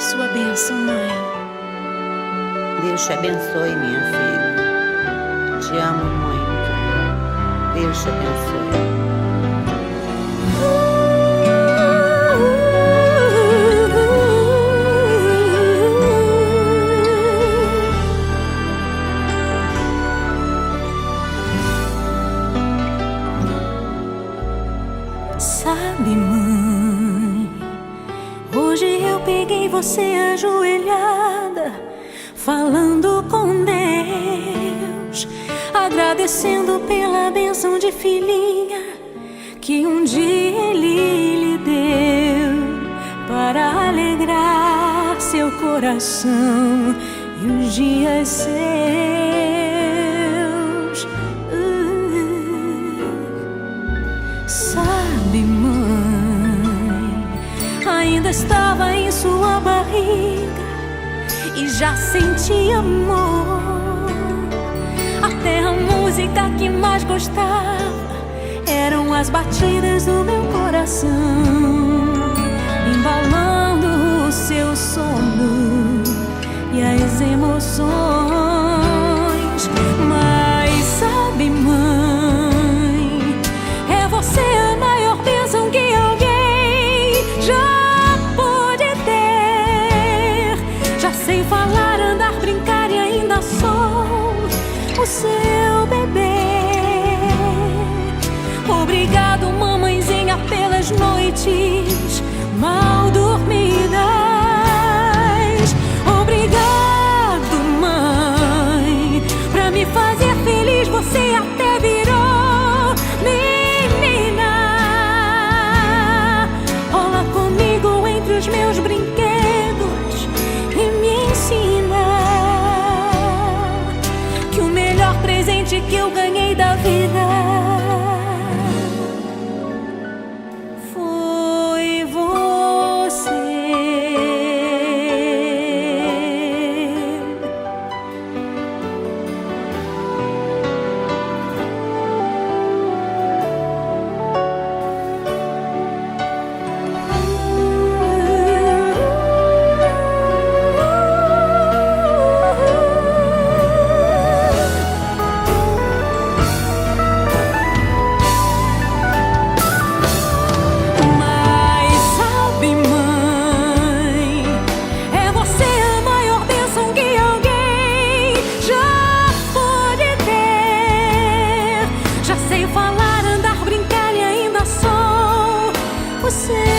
sua bênção, mãe. Deus te abençoe, minha filha. Te amo muito. Deus te abençoe. Sabe, mãe, hoje eu peguei você ajoelhada, falando com Deus, agradecendo pela bênção de filhinha que um dia Ele lhe deu, para alegrar seu coração e os dias seus. Sabe, mãe, ainda estava em sua barriga e já sentia amor. Até a música que mais gostava eram as batidas do meu coração, embalando o seu sono e as emoções. Mas sabe, mãe, é você a maior bênção que alguém já pôde ter. Já sei falar, andar, brincar e ainda sou o seu bebê. Obrigado, mamãezinha, pelas noites mal dormidas. Obrigado, mãe, pra me fazer feliz. Você até virou menina. Rola comigo entre os meus brinquedos e me ensina que o melhor presente que eu ganhei da vida foi você. Sei falar, andar, brincar e ainda sou o seu